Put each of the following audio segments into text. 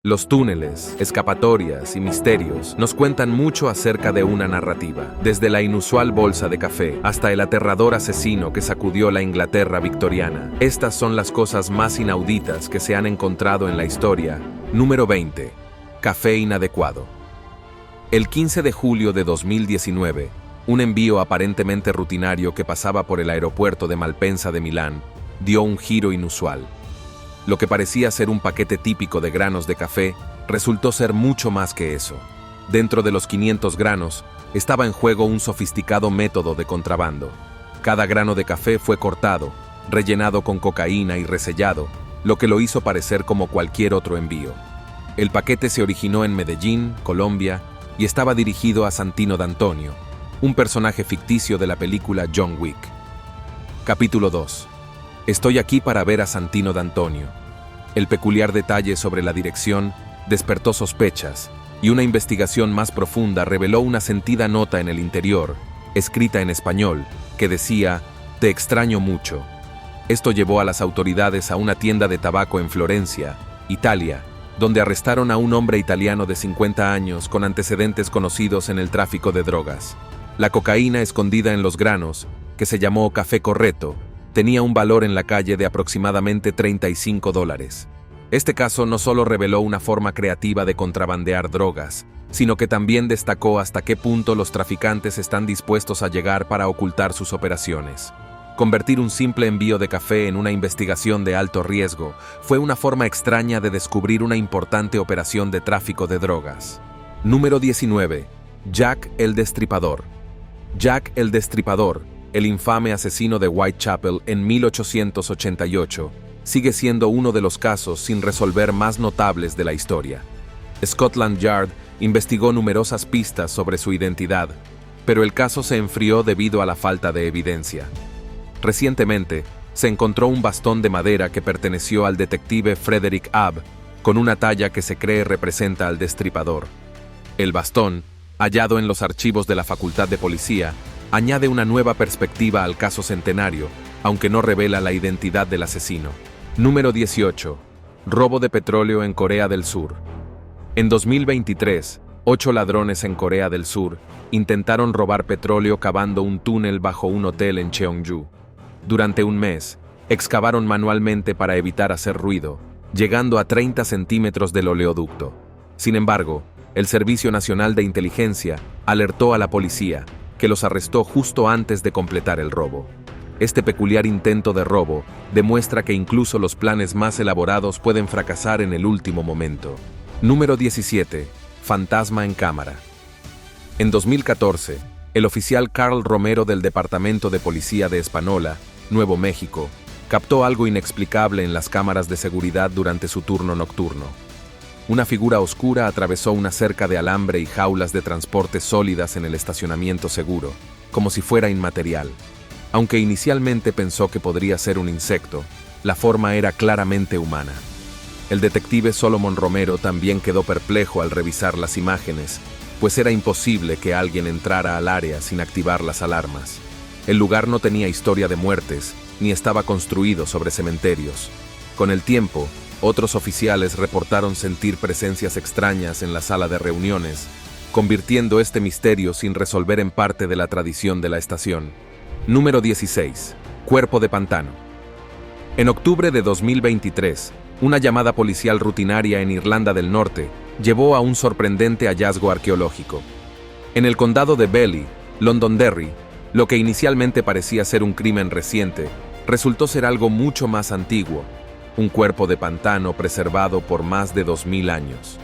Los túneles, escapatorias y misterios nos cuentan mucho acerca de una narrativa, desde la inusual bolsa de café hasta el aterrador asesino que sacudió la Inglaterra victoriana. Estas son las cosas más inauditas que se han encontrado en la historia. Número 20. Café inadecuado. El 15 de julio de 2019, un envío aparentemente rutinario que pasaba por el aeropuerto de Malpensa de Milán dio un giro inusual. Lo que parecía ser un paquete típico de granos de café resultó ser mucho más que eso. Dentro de los 500 granos estaba en juego un sofisticado método de contrabando. Cada grano de café fue cortado, rellenado con cocaína y resellado, lo que lo hizo parecer como cualquier otro envío. El paquete se originó en Medellín, Colombia, y estaba dirigido a Santino D'Antonio, un personaje ficticio de la película John Wick. Capítulo 2. Estoy aquí para ver a Santino D'Antonio. El peculiar detalle sobre la dirección despertó sospechas, y una investigación más profunda reveló una sentida nota en el interior, escrita en español, que decía: «Te extraño mucho». Esto llevó a las autoridades a una tienda de tabaco en Florencia, Italia, donde arrestaron a un hombre italiano de 50 años con antecedentes conocidos en el tráfico de drogas. La cocaína escondida en los granos, que se llamó café corretto, tenía un valor en la calle de aproximadamente $35. Este caso no solo reveló una forma creativa de contrabandear drogas, sino que también destacó hasta qué punto los traficantes están dispuestos a llegar para ocultar sus operaciones. Convertir un simple envío de café en una investigación de alto riesgo fue una forma extraña de descubrir una importante operación de tráfico de drogas. Número 19. Jack el Destripador. Jack el Destripador, el infame asesino de Whitechapel en 1888, sigue siendo uno de los casos sin resolver más notables de la historia. Scotland Yard investigó numerosas pistas sobre su identidad, pero el caso se enfrió debido a la falta de evidencia. Recientemente, se encontró un bastón de madera que perteneció al detective Frederick Abb, con una talla que se cree representa al destripador. El bastón, hallado en los archivos de la Facultad de Policía, añade una nueva perspectiva al caso centenario, aunque no revela la identidad del asesino. Número 18. Robo de petróleo en Corea del Sur. En 2023, 8 ladrones en Corea del Sur intentaron robar petróleo cavando un túnel bajo un hotel en Cheongju. Durante un mes, excavaron manualmente para evitar hacer ruido, llegando a 30 centímetros del oleoducto. Sin embargo, el Servicio Nacional de Inteligencia alertó a la policía, que los arrestó justo antes de completar el robo. Este peculiar intento de robo demuestra que incluso los planes más elaborados pueden fracasar en el último momento. Número 17. Fantasma en cámara. En 2014, el oficial Carl Romero del Departamento de Policía de Espanola, Nuevo México, captó algo inexplicable en las cámaras de seguridad durante su turno nocturno. Una figura oscura atravesó una cerca de alambre y jaulas de transporte sólidas en el estacionamiento seguro, como si fuera inmaterial. Aunque inicialmente pensó que podría ser un insecto, la forma era claramente humana. El detective Solomon Romero también quedó perplejo al revisar las imágenes, pues era imposible que alguien entrara al área sin activar las alarmas. El lugar no tenía historia de muertes, ni estaba construido sobre cementerios. Con el tiempo, otros oficiales reportaron sentir presencias extrañas en la sala de reuniones, convirtiendo este misterio sin resolver en parte de la tradición de la estación. Número 16. Cuerpo de pantano. En octubre de 2023, una llamada policial rutinaria en Irlanda del Norte llevó a un sorprendente hallazgo arqueológico. En el condado de Belly, Londonderry, lo que inicialmente parecía ser un crimen reciente, resultó ser algo mucho más antiguo: un cuerpo de pantano preservado por más de 2000 años.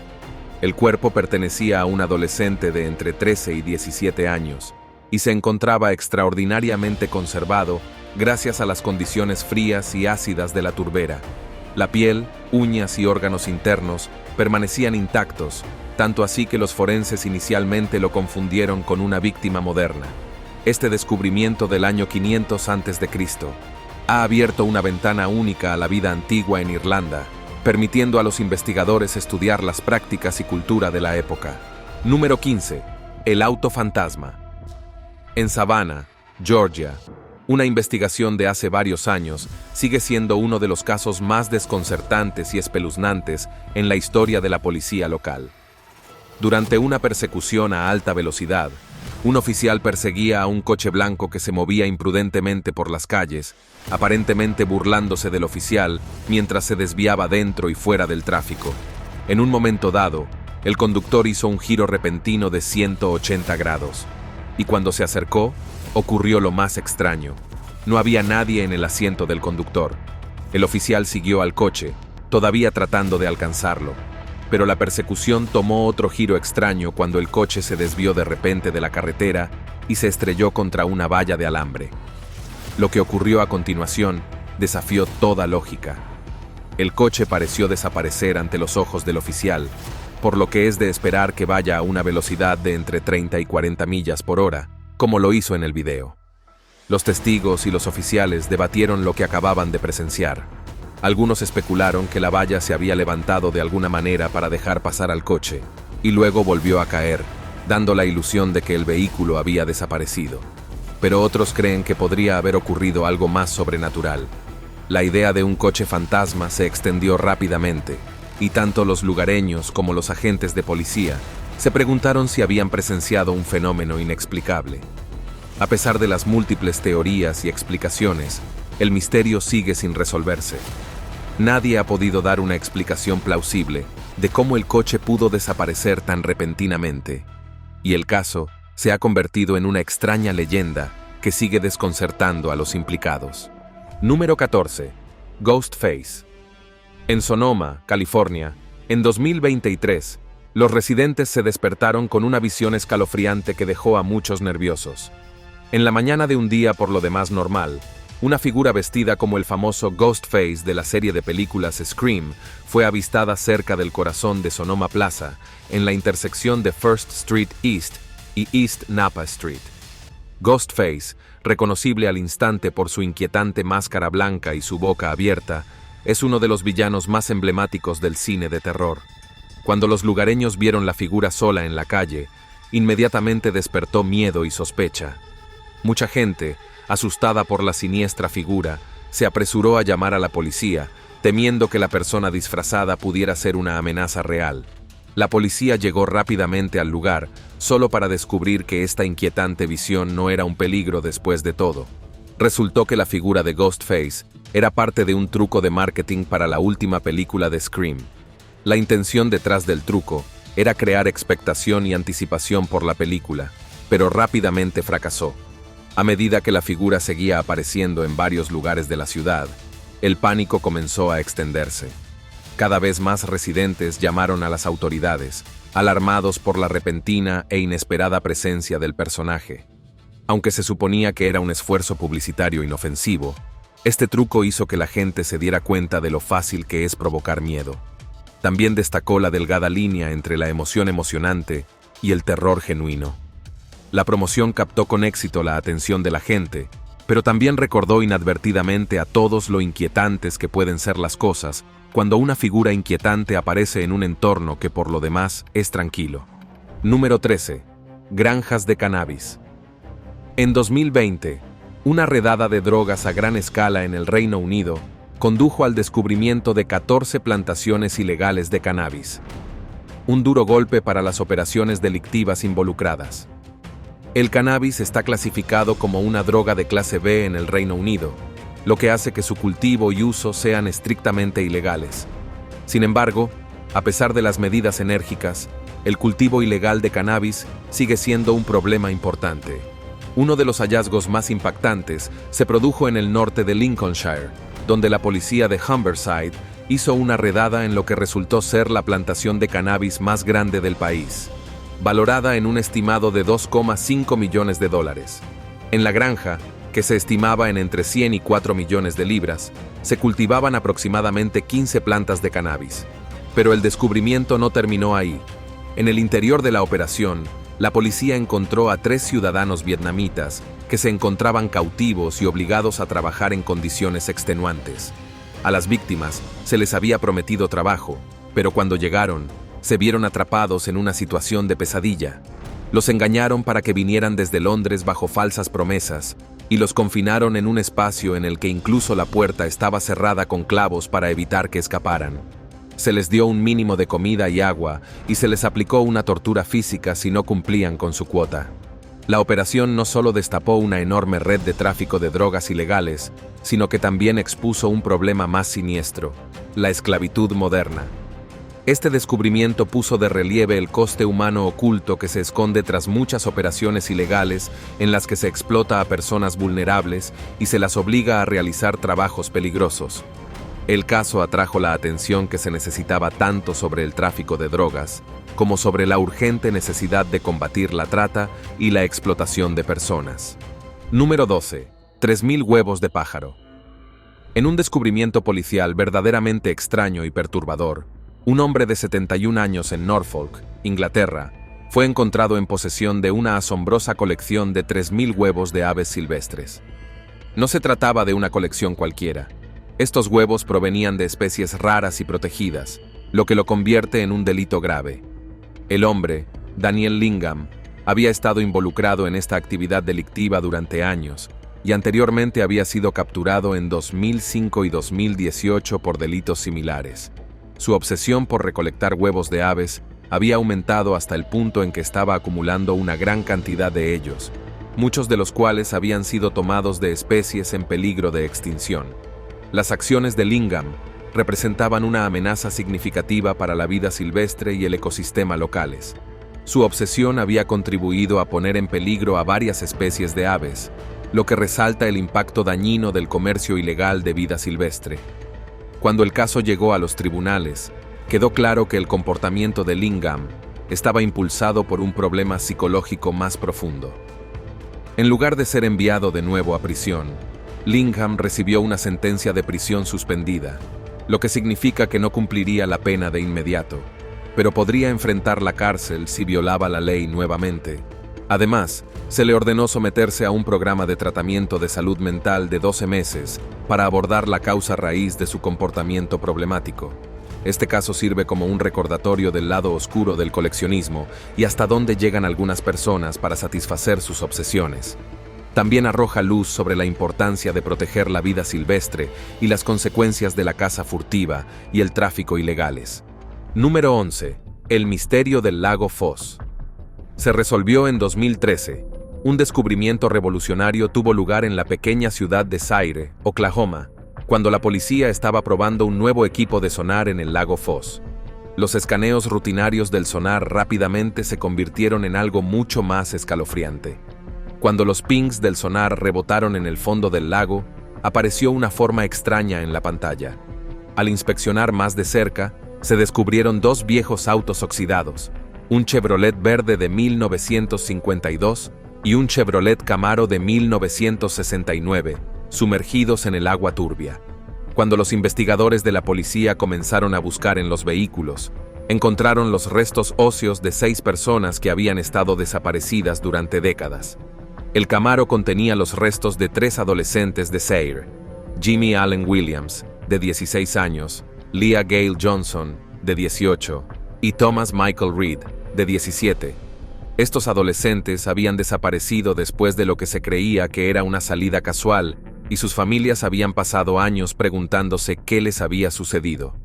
El cuerpo pertenecía a un adolescente de entre 13 y 17 años y se encontraba extraordinariamente conservado gracias a las condiciones frías y ácidas de la turbera. La piel, uñas y órganos internos permanecían intactos, tanto así que los forenses inicialmente lo confundieron con una víctima moderna. Este descubrimiento del año 500 a.C. ha abierto una ventana única a la vida antigua en Irlanda, permitiendo a los investigadores estudiar las prácticas y cultura de la época. Número 15. El auto fantasma. En Savannah, Georgia, Una investigación de hace varios años sigue siendo uno de los casos más desconcertantes y espeluznantes en la historia de la policía local. Durante una persecución a alta velocidad, un oficial perseguía a un coche blanco que se movía imprudentemente por las calles, aparentemente burlándose del oficial mientras se desviaba dentro y fuera del tráfico. En un momento dado, el conductor hizo un giro repentino de 180 grados, y cuando se acercó, ocurrió lo más extraño. No había nadie en el asiento del conductor. El oficial siguió al coche, todavía tratando de alcanzarlo, pero la persecución tomó otro giro extraño cuando el coche se desvió de repente de la carretera y se estrelló contra una valla de alambre. Lo que ocurrió a continuación desafió toda lógica. El coche pareció desaparecer ante los ojos del oficial, por lo que es de esperar que vaya a una velocidad de entre 30 y 40 millas por hora, como lo hizo en el video. Los testigos y los oficiales debatieron lo que acababan de presenciar. Algunos especularon que la valla se había levantado de alguna manera para dejar pasar al coche, y luego volvió a caer, dando la ilusión de que el vehículo había desaparecido. Pero otros creen que podría haber ocurrido algo más sobrenatural. La idea de un coche fantasma se extendió rápidamente, y tanto los lugareños como los agentes de policía se preguntaron si habían presenciado un fenómeno inexplicable. A pesar de las múltiples teorías y explicaciones, el misterio sigue sin resolverse. Nadie ha podido dar una explicación plausible de cómo el coche pudo desaparecer tan repentinamente, y el caso se ha convertido en una extraña leyenda que sigue desconcertando a los implicados. Número 14. Ghostface. En Sonoma, California, en 2023, los residentes se despertaron con una visión escalofriante que dejó a muchos nerviosos. En la mañana de un día por lo demás normal, una figura vestida como el famoso Ghostface de la serie de películas Scream fue avistada cerca del corazón de Sonoma Plaza, en la intersección de First Street East y East Napa Street. Ghostface, reconocible al instante por su inquietante máscara blanca y su boca abierta, es uno de los villanos más emblemáticos del cine de terror. Cuando los lugareños vieron la figura sola en la calle, inmediatamente despertó miedo y sospecha. Mucha gente, asustada por la siniestra figura, se apresuró a llamar a la policía, temiendo que la persona disfrazada pudiera ser una amenaza real. La policía llegó rápidamente al lugar, solo para descubrir que esta inquietante visión no era un peligro después de todo. Resultó que la figura de Ghostface era parte de un truco de marketing para la última película de Scream. La intención detrás del truco era crear expectación y anticipación por la película, pero rápidamente fracasó. A medida que la figura seguía apareciendo en varios lugares de la ciudad, el pánico comenzó a extenderse. Cada vez más residentes llamaron a las autoridades, alarmados por la repentina e inesperada presencia del personaje. Aunque se suponía que era un esfuerzo publicitario inofensivo, este truco hizo que la gente se diera cuenta de lo fácil que es provocar miedo. También destacó la delgada línea entre la emoción emocionante y el terror genuino. La promoción captó con éxito la atención de la gente, pero también recordó inadvertidamente a todos lo inquietantes que pueden ser las cosas cuando una figura inquietante aparece en un entorno que por lo demás es tranquilo. Número 13. Granjas de cannabis. En 2020, una redada de drogas a gran escala en el Reino Unido condujo al descubrimiento de 14 plantaciones ilegales de cannabis. Un duro golpe para las operaciones delictivas involucradas. El cannabis está clasificado como una droga de clase B en el Reino Unido, lo que hace que su cultivo y uso sean estrictamente ilegales. Sin embargo, a pesar de las medidas enérgicas, el cultivo ilegal de cannabis sigue siendo un problema importante. Uno de los hallazgos más impactantes se produjo en el norte de Lincolnshire, donde la policía de Humberside hizo una redada en lo que resultó ser la plantación de cannabis más grande del país, valorada en un estimado de 2,5 millones de dólares. En la granja, que se estimaba en entre 100 y 4 millones de libras, se cultivaban aproximadamente 15 plantas de cannabis. Pero el descubrimiento no terminó ahí. En el interior de la operación, la policía encontró a 3 ciudadanos vietnamitas que se encontraban cautivos y obligados a trabajar en condiciones extenuantes. A las víctimas se les había prometido trabajo, pero cuando llegaron, se vieron atrapados en una situación de pesadilla. Los engañaron para que vinieran desde Londres bajo falsas promesas, y los confinaron en un espacio en el que incluso la puerta estaba cerrada con clavos para evitar que escaparan. Se les dio un mínimo de comida y agua, y se les aplicó una tortura física si no cumplían con su cuota. La operación no solo destapó una enorme red de tráfico de drogas ilegales, sino que también expuso un problema más siniestro: la esclavitud moderna. Este descubrimiento puso de relieve el coste humano oculto que se esconde tras muchas operaciones ilegales en las que se explota a personas vulnerables y se las obliga a realizar trabajos peligrosos. El caso atrajo la atención que se necesitaba tanto sobre el tráfico de drogas, como sobre la urgente necesidad de combatir la trata y la explotación de personas. Número 12. 3.000 huevos de pájaro. En un descubrimiento policial verdaderamente extraño y perturbador, un hombre de 71 años en Norfolk, Inglaterra, fue encontrado en posesión de una asombrosa colección de 3.000 huevos de aves silvestres. No se trataba de una colección cualquiera. Estos huevos provenían de especies raras y protegidas, lo que lo convierte en un delito grave. El hombre, Daniel Lingham, había estado involucrado en esta actividad delictiva durante años y anteriormente había sido capturado en 2005 y 2018 por delitos similares. Su obsesión por recolectar huevos de aves había aumentado hasta el punto en que estaba acumulando una gran cantidad de ellos, muchos de los cuales habían sido tomados de especies en peligro de extinción. Las acciones de Lingham representaban una amenaza significativa para la vida silvestre y el ecosistema locales. Su obsesión había contribuido a poner en peligro a varias especies de aves, lo que resalta el impacto dañino del comercio ilegal de vida silvestre. Cuando el caso llegó a los tribunales, quedó claro que el comportamiento de Lingham estaba impulsado por un problema psicológico más profundo. En lugar de ser enviado de nuevo a prisión, Lingham recibió una sentencia de prisión suspendida, lo que significa que no cumpliría la pena de inmediato, pero podría enfrentar la cárcel si violaba la ley nuevamente. Además, se le ordenó someterse a un programa de tratamiento de salud mental de 12 meses para abordar la causa raíz de su comportamiento problemático. Este caso sirve como un recordatorio del lado oscuro del coleccionismo y hasta dónde llegan algunas personas para satisfacer sus obsesiones. También arroja luz sobre la importancia de proteger la vida silvestre y las consecuencias de la caza furtiva y el tráfico ilegales. Número 11. El misterio del lago Foss. Se resolvió en 2013. Un descubrimiento revolucionario tuvo lugar en la pequeña ciudad de Zaire, Oklahoma, cuando la policía estaba probando un nuevo equipo de sonar en el lago Foss. Los escaneos rutinarios del sonar rápidamente se convirtieron en algo mucho más escalofriante. Cuando los pings del sonar rebotaron en el fondo del lago, apareció una forma extraña en la pantalla. Al inspeccionar más de cerca, se descubrieron dos viejos autos oxidados, un Chevrolet verde de 1952 y un Chevrolet Camaro de 1969, sumergidos en el agua turbia. Cuando los investigadores de la policía comenzaron a buscar en los vehículos, encontraron los restos óseos de 6 personas que habían estado desaparecidas durante décadas. El Camaro contenía los restos de 3 adolescentes de Zaire: Jimmy Allen Williams, de 16 años, Leah Gale Johnson, de 18, y Thomas Michael Reed, de 17. Estos adolescentes habían desaparecido después de lo que se creía que era una salida casual, y sus familias habían pasado años preguntándose qué les había sucedido.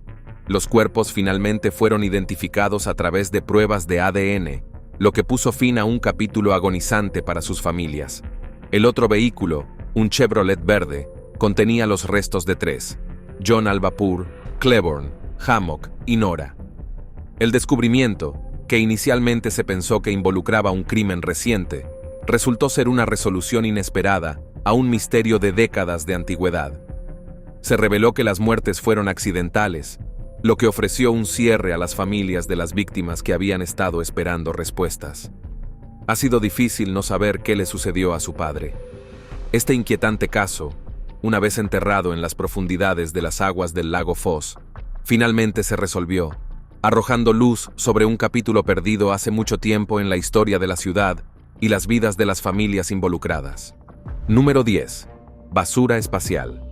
Los cuerpos finalmente fueron identificados a través de pruebas de ADN, lo que puso fin a un capítulo agonizante para sus familias. El otro vehículo, un Chevrolet verde, contenía los restos de 3: John Albapur, Claiborne, Hammock y Nora. El descubrimiento, que inicialmente se pensó que involucraba un crimen reciente, resultó ser una resolución inesperada a un misterio de décadas de antigüedad. Se reveló que las muertes fueron accidentales, lo que ofreció un cierre a las familias de las víctimas que habían estado esperando respuestas. Ha sido difícil no saber qué le sucedió a su padre. Este inquietante caso, una vez enterrado en las profundidades de las aguas del lago Foss, finalmente se resolvió, arrojando luz sobre un capítulo perdido hace mucho tiempo en la historia de la ciudad y las vidas de las familias involucradas. Número 10. Basura espacial.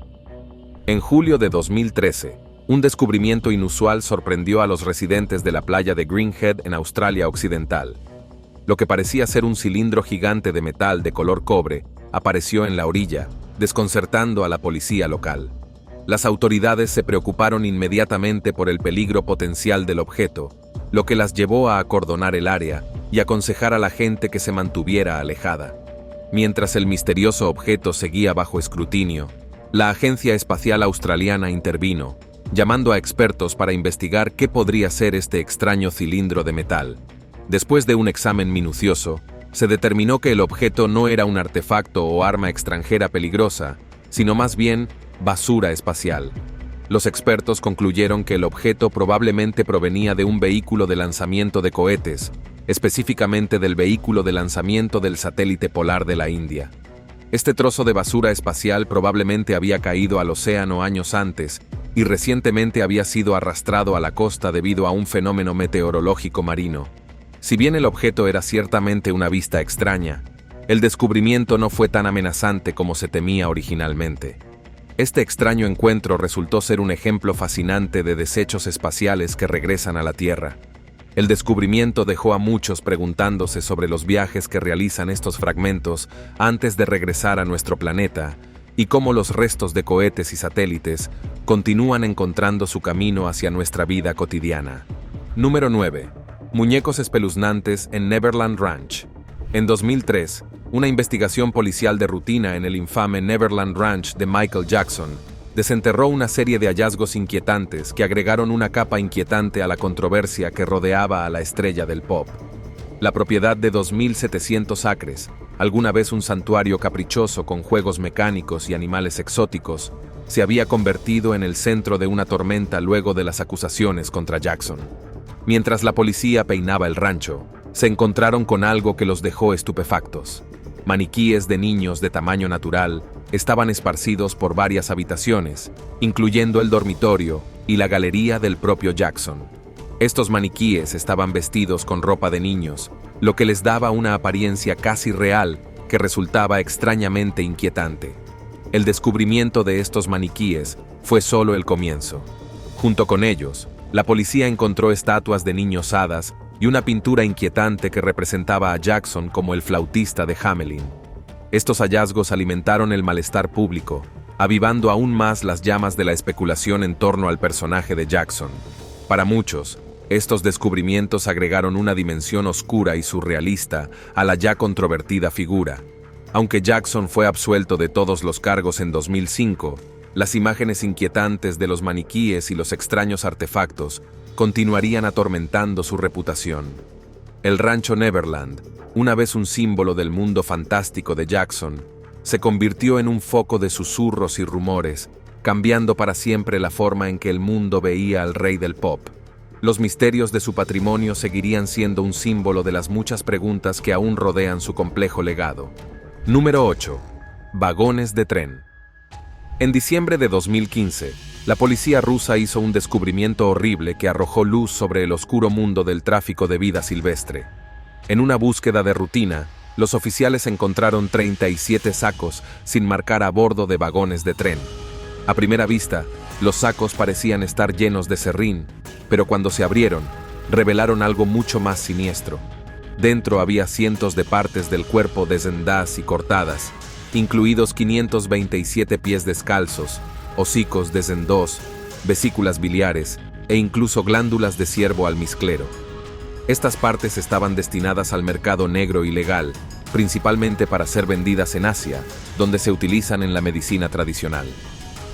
En julio de 2013, un descubrimiento inusual sorprendió a los residentes de la playa de Greenhead en Australia Occidental. Lo que parecía ser un cilindro gigante de metal de color cobre apareció en la orilla, desconcertando a la policía local. Las autoridades se preocuparon inmediatamente por el peligro potencial del objeto, lo que las llevó a acordonar el área y aconsejar a la gente que se mantuviera alejada. Mientras el misterioso objeto seguía bajo escrutinio, la Agencia Espacial Australiana intervino, llamando a expertos para investigar qué podría ser este extraño cilindro de metal. Después de un examen minucioso, se determinó que el objeto no era un artefacto o arma extranjera peligrosa, sino más bien basura espacial. Los expertos concluyeron que el objeto probablemente provenía de un vehículo de lanzamiento de cohetes, específicamente del vehículo de lanzamiento del satélite polar de la India. Este trozo de basura espacial probablemente había caído al océano años antes y recientemente había sido arrastrado a la costa debido a un fenómeno meteorológico marino. Si bien el objeto era ciertamente una vista extraña, el descubrimiento no fue tan amenazante como se temía originalmente. Este extraño encuentro resultó ser un ejemplo fascinante de desechos espaciales que regresan a la Tierra. El descubrimiento dejó a muchos preguntándose sobre los viajes que realizan estos fragmentos antes de regresar a nuestro planeta y cómo los restos de cohetes y satélites continúan encontrando su camino hacia nuestra vida cotidiana. Número 9. Muñecos espeluznantes en Neverland Ranch. En 2003, una investigación policial de rutina en el infame Neverland Ranch de Michael Jackson desenterró una serie de hallazgos inquietantes que agregaron una capa inquietante a la controversia que rodeaba a la estrella del pop. La propiedad de 2.700 acres, alguna vez un santuario caprichoso con juegos mecánicos y animales exóticos, se había convertido en el centro de una tormenta luego de las acusaciones contra Jackson. Mientras la policía peinaba el rancho, se encontraron con algo que los dejó estupefactos. Maniquíes de niños de tamaño natural estaban esparcidos por varias habitaciones, incluyendo el dormitorio y la galería del propio Jackson. Estos maniquíes estaban vestidos con ropa de niños, lo que les daba una apariencia casi real que resultaba extrañamente inquietante. El descubrimiento de estos maniquíes fue solo el comienzo. Junto con ellos, la policía encontró estatuas de niños hadas y una pintura inquietante que representaba a Jackson como el flautista de Hamelin. Estos hallazgos alimentaron el malestar público, avivando aún más las llamas de la especulación en torno al personaje de Jackson. Para muchos, estos descubrimientos agregaron una dimensión oscura y surrealista a la ya controvertida figura. Aunque Jackson fue absuelto de todos los cargos en 2005, las imágenes inquietantes de los maniquíes y los extraños artefactos continuarían atormentando su reputación. El rancho Neverland, una vez un símbolo del mundo fantástico de Jackson, se convirtió en un foco de susurros y rumores, cambiando para siempre la forma en que el mundo veía al rey del pop. Los misterios de su patrimonio seguirían siendo un símbolo de las muchas preguntas que aún rodean su complejo legado. Número 8. Vagones de tren. En diciembre de 2015, la policía rusa hizo un descubrimiento horrible que arrojó luz sobre el oscuro mundo del tráfico de vida silvestre. En una búsqueda de rutina, los oficiales encontraron 37 sacos sin marcar a bordo de vagones de tren. A primera vista, los sacos parecían estar llenos de serrín, pero cuando se abrieron, revelaron algo mucho más siniestro. Dentro había cientos de partes del cuerpo deshendadas y cortadas, incluidos 527 pies descalzos, hocicos deshendados, vesículas biliares e incluso glándulas de ciervo almizclero. Estas partes estaban destinadas al mercado negro ilegal, principalmente para ser vendidas en Asia, donde se utilizan en la medicina tradicional.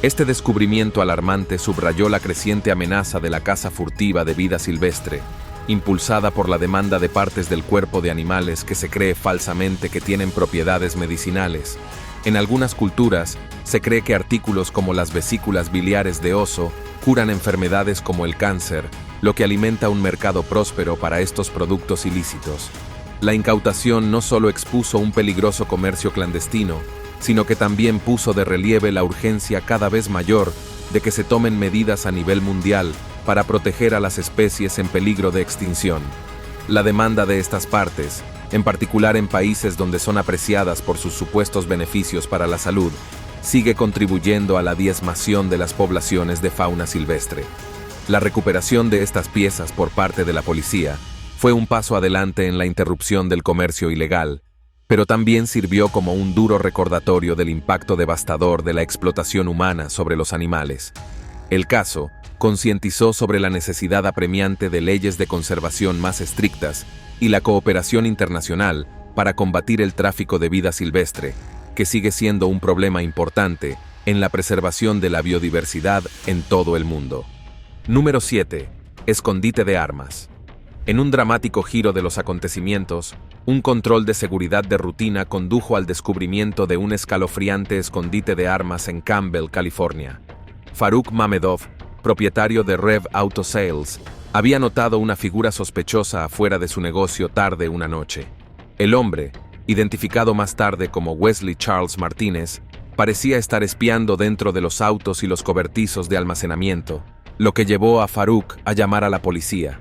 Este descubrimiento alarmante subrayó la creciente amenaza de la caza furtiva de vida silvestre, impulsada por la demanda de partes del cuerpo de animales que se cree falsamente que tienen propiedades medicinales. En algunas culturas, se cree que artículos como las vesículas biliares de oso curan enfermedades como el cáncer, lo que alimenta un mercado próspero para estos productos ilícitos. La incautación no solo expuso un peligroso comercio clandestino, sino que también puso de relieve la urgencia cada vez mayor de que se tomen medidas a nivel mundial para proteger a las especies en peligro de extinción. La demanda de estas partes, en particular en países donde son apreciadas por sus supuestos beneficios para la salud, sigue contribuyendo a la diezmación de las poblaciones de fauna silvestre. La recuperación de estas piezas por parte de la policía Fue un paso adelante en la interrupción del comercio ilegal, pero también sirvió como un duro recordatorio del impacto devastador de la explotación humana sobre los animales. El caso concientizó sobre la necesidad apremiante de leyes de conservación más estrictas y la cooperación internacional para combatir el tráfico de vida silvestre, que sigue siendo un problema importante en la preservación de la biodiversidad en todo el mundo. Número 7. Escondite de armas. En un dramático giro de los acontecimientos, un control de seguridad de rutina condujo al descubrimiento de un escalofriante escondite de armas en Campbell, California. Faruk Mamedov, propietario de Rev Auto Sales, había notado una figura sospechosa afuera de su negocio tarde una noche. El hombre, identificado más tarde como Wesley Charles Martínez, parecía estar espiando dentro de los autos y los cobertizos de almacenamiento, lo que llevó a Faruk a llamar a la policía.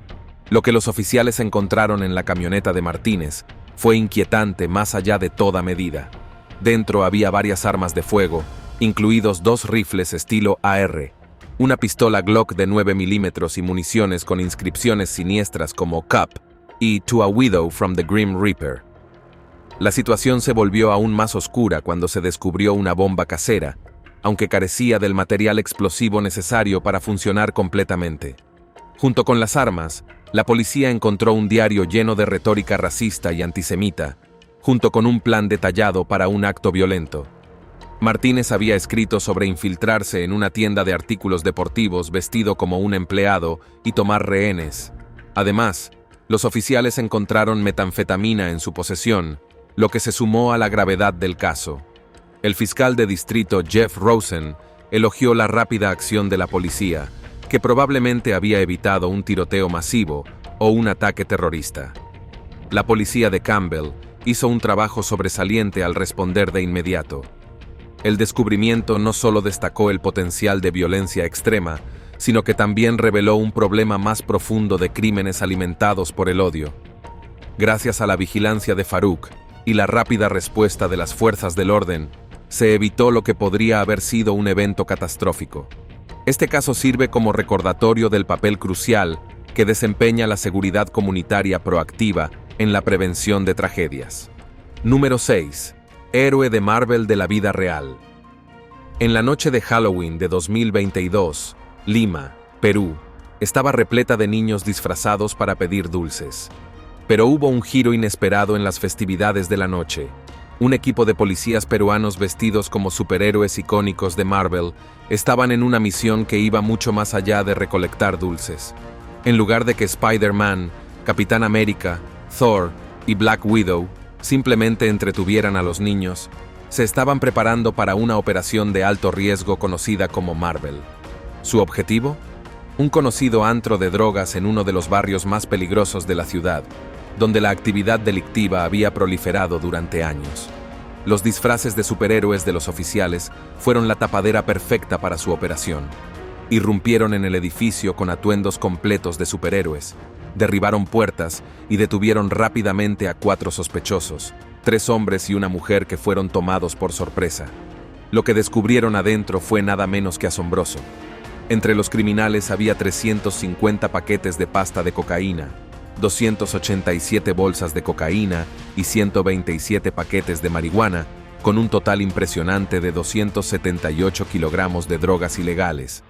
Lo que los oficiales encontraron en la camioneta de Martínez fue inquietante más allá de toda medida. Dentro había varias armas de fuego, incluidos 2 rifles estilo AR, una pistola Glock de 9 milímetros y municiones con inscripciones siniestras como Cup y To a Widow from the Grim Reaper. La situación se volvió aún más oscura cuando se descubrió una bomba casera, aunque carecía del material explosivo necesario para funcionar completamente. Junto con las armas, la policía encontró un diario lleno de retórica racista y antisemita, junto con un plan detallado para un acto violento. Martínez había escrito sobre infiltrarse en una tienda de artículos deportivos vestido como un empleado y tomar rehenes. Además, los oficiales encontraron metanfetamina en su posesión, lo que se sumó a la gravedad del caso. El fiscal de distrito Jeff Rosen elogió la rápida acción de la policía, que probablemente había evitado un tiroteo masivo o un ataque terrorista. La policía de Campbell hizo un trabajo sobresaliente al responder de inmediato. El descubrimiento no solo destacó el potencial de violencia extrema, sino que también reveló un problema más profundo de crímenes alimentados por el odio. Gracias a la vigilancia de Faruk y la rápida respuesta de las fuerzas del orden, se evitó lo que podría haber sido un evento catastrófico. Este caso sirve como recordatorio del papel crucial que desempeña la seguridad comunitaria proactiva en la prevención de tragedias. Número 6. Héroe de Marvel de la vida real. En la noche de Halloween de 2022, Lima, Perú, estaba repleta de niños disfrazados para pedir dulces. Pero hubo un giro inesperado en las festividades de la noche. Un equipo de policías peruanos vestidos como superhéroes icónicos de Marvel estaban en una misión que iba mucho más allá de recolectar dulces. En lugar de que Spider-Man, Capitán América, Thor y Black Widow simplemente entretuvieran a los niños, se estaban preparando para una operación de alto riesgo conocida como Marvel. ¿Su objetivo? Un conocido antro de drogas en uno de los barrios más peligrosos de la ciudad, donde la actividad delictiva había proliferado durante años. Los disfraces de superhéroes de los oficiales fueron la tapadera perfecta para su operación. Irrumpieron en el edificio con atuendos completos de superhéroes, derribaron puertas y detuvieron rápidamente a 4 sospechosos, 3 hombres y una mujer que fueron tomados por sorpresa. Lo que descubrieron adentro fue nada menos que asombroso. Entre los criminales había 350 paquetes de pasta de cocaína, 287 bolsas de cocaína y 127 paquetes de marihuana, con un total impresionante de 278 kilogramos de drogas ilegales.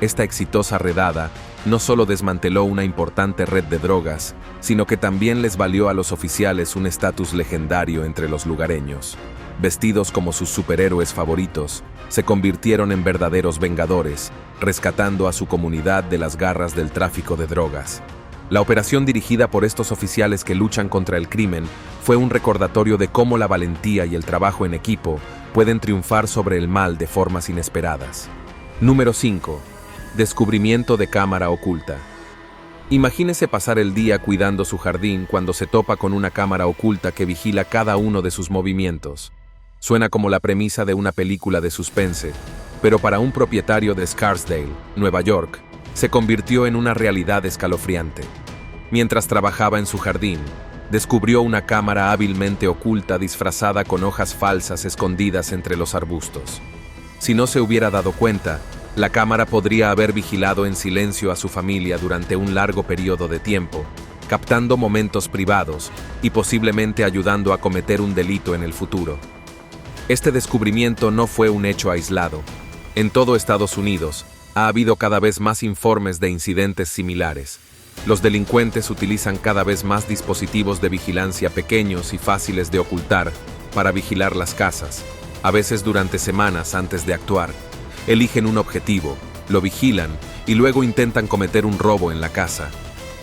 Esta exitosa redada no solo desmanteló una importante red de drogas, sino que también les valió a los oficiales un estatus legendario entre los lugareños. Vestidos como sus superhéroes favoritos, se convirtieron en verdaderos vengadores, rescatando a su comunidad de las garras del tráfico de drogas. La operación dirigida por estos oficiales que luchan contra el crimen fue un recordatorio de cómo la valentía y el trabajo en equipo pueden triunfar sobre el mal de formas inesperadas. Número 5. Descubrimiento de cámara oculta. Imagínese pasar el día cuidando su jardín cuando se topa con una cámara oculta que vigila cada uno de sus movimientos. Suena como la premisa de una película de suspense, pero para un propietario de Scarsdale, Nueva York, se convirtió en una realidad escalofriante. Mientras trabajaba en su jardín, descubrió una cámara hábilmente oculta disfrazada con hojas falsas escondidas entre los arbustos. Si no se hubiera dado cuenta, la cámara podría haber vigilado en silencio a su familia durante un largo periodo de tiempo, captando momentos privados y posiblemente ayudando a cometer un delito en el futuro. Este descubrimiento no fue un hecho aislado. En todo Estados Unidos, ha habido cada vez más informes de incidentes similares. Los delincuentes utilizan cada vez más dispositivos de vigilancia pequeños y fáciles de ocultar para vigilar las casas, a veces durante semanas antes de actuar. Eligen un objetivo, lo vigilan y luego intentan cometer un robo en la casa.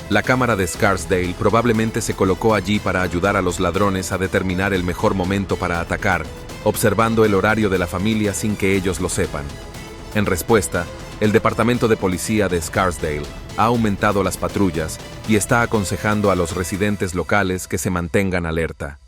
La cámara de Scarsdale probablemente se colocó allí para ayudar a los ladrones a determinar el mejor momento para atacar, observando el horario de la familia sin que ellos lo sepan. En respuesta, el Departamento de Policía de Scarsdale ha aumentado las patrullas y está aconsejando a los residentes locales que se mantengan alerta.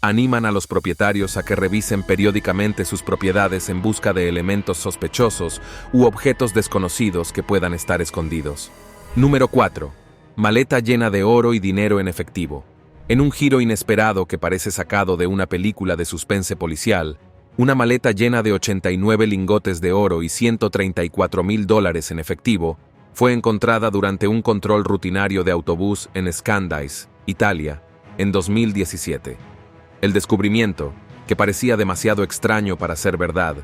Animan a los propietarios a que revisen periódicamente sus propiedades en busca de elementos sospechosos u objetos desconocidos que puedan estar escondidos. Número 4. Maleta llena de oro y dinero en efectivo. En un giro inesperado que parece sacado de una película de suspense policial, una maleta llena de 89 lingotes de oro y $134,000 en efectivo fue encontrada durante un control rutinario de autobús en Scandice, Italia, en 2017. El descubrimiento, que parecía demasiado extraño para ser verdad,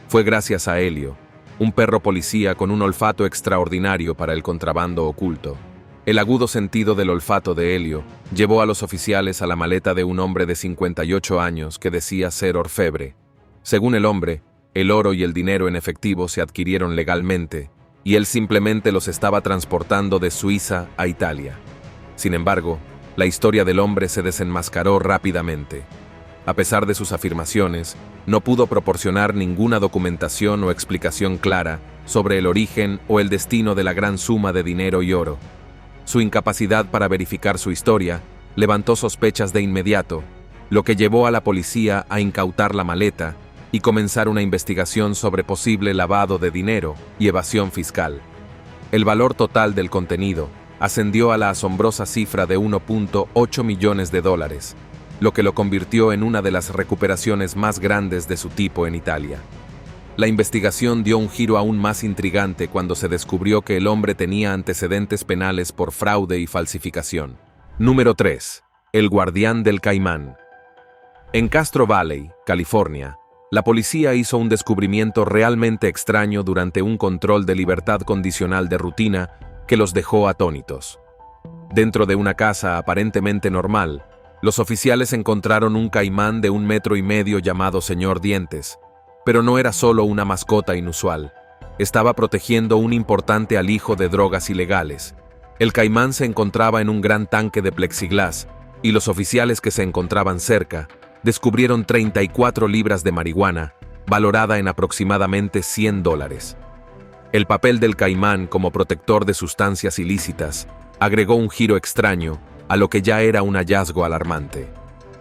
fue gracias a Elio, un perro policía con un olfato extraordinario para el contrabando oculto. El agudo sentido del olfato de Elio llevó a los oficiales a la maleta de un hombre de 58 años que decía ser orfebre. Según el hombre, el oro y el dinero en efectivo se adquirieron legalmente, y él simplemente los estaba transportando de Suiza a Italia. Sin embargo, la historia del hombre se desenmascaró rápidamente. A pesar de sus afirmaciones, no pudo proporcionar ninguna documentación o explicación clara sobre el origen o el destino de la gran suma de dinero y oro. Su incapacidad para verificar su historia levantó sospechas de inmediato, lo que llevó a la policía a incautar la maleta y comenzar una investigación sobre posible lavado de dinero y evasión fiscal. El valor total del contenido ascendió a la asombrosa cifra de $1.8 millones, lo que lo convirtió en una de las recuperaciones más grandes de su tipo en Italia. La investigación dio un giro aún más intrigante cuando se descubrió que el hombre tenía antecedentes penales por fraude y falsificación. Número 3. El guardián del Caimán. En Castro Valley, California, la policía hizo un descubrimiento realmente extraño durante un control de libertad condicional de rutina que los dejó atónitos. Dentro de una casa aparentemente normal, los oficiales encontraron un caimán de 1,5 metros llamado Señor Dientes, pero no era solo una mascota inusual. Estaba protegiendo un importante alijo de drogas ilegales. El caimán se encontraba en un gran tanque de plexiglás, y los oficiales que se encontraban cerca descubrieron 34 libras de marihuana, valorada en aproximadamente $100. El papel del caimán como protector de sustancias ilícitas agregó un giro extraño a lo que ya era un hallazgo alarmante.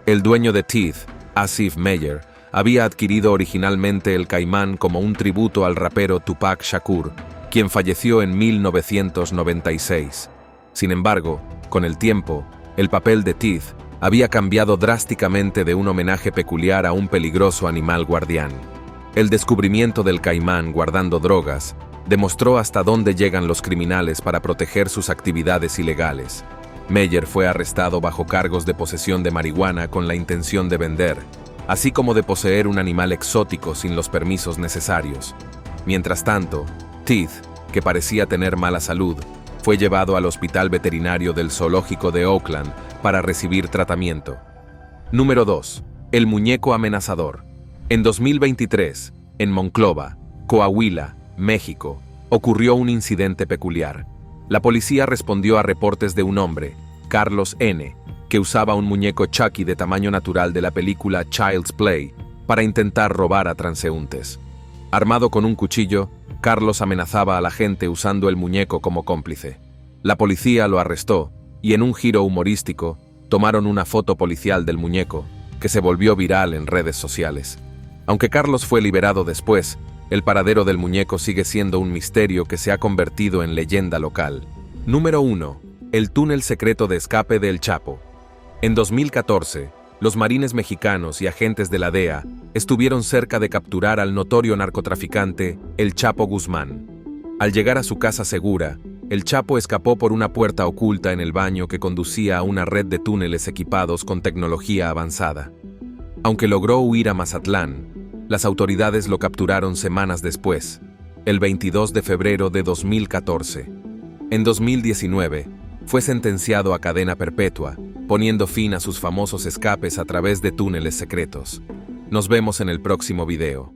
El dueño de Teeth, Asif Meyer, había adquirido originalmente el caimán como un tributo al rapero Tupac Shakur, quien falleció en 1996. Sin embargo, con el tiempo, el papel de Teeth había cambiado drásticamente de un homenaje peculiar a un peligroso animal guardián. El descubrimiento del caimán guardando drogas demostró hasta dónde llegan los criminales para proteger sus actividades ilegales. Meyer fue arrestado bajo cargos de posesión de marihuana con la intención de vender, así como de poseer un animal exótico sin los permisos necesarios. Mientras tanto, Teeth, que parecía tener mala salud, fue llevado al hospital veterinario del zoológico de Oakland para recibir tratamiento. Número 2. El muñeco amenazador. En 2023, en Monclova, Coahuila, México, ocurrió un incidente peculiar. La policía respondió a reportes de un hombre, Carlos N., que usaba un muñeco Chucky de tamaño natural de la película Child's Play para intentar robar a transeúntes. Armado con un cuchillo, Carlos amenazaba a la gente usando el muñeco como cómplice. La policía lo arrestó y en un giro humorístico tomaron una foto policial del muñeco que se volvió viral en redes sociales. Aunque Carlos fue liberado después, el paradero del muñeco sigue siendo un misterio que se ha convertido en leyenda local. Número 1. El túnel secreto de escape de El Chapo. En 2014, los marines mexicanos y agentes de la DEA estuvieron cerca de capturar al notorio narcotraficante El Chapo Guzmán. Al llegar a su casa segura, El Chapo escapó por una puerta oculta en el baño que conducía a una red de túneles equipados con tecnología avanzada. Aunque logró huir a Mazatlán, las autoridades lo capturaron semanas después, el 22 de febrero de 2014. En 2019, fue sentenciado a cadena perpetua, poniendo fin a sus famosos escapes a través de túneles secretos. Nos vemos en el próximo video.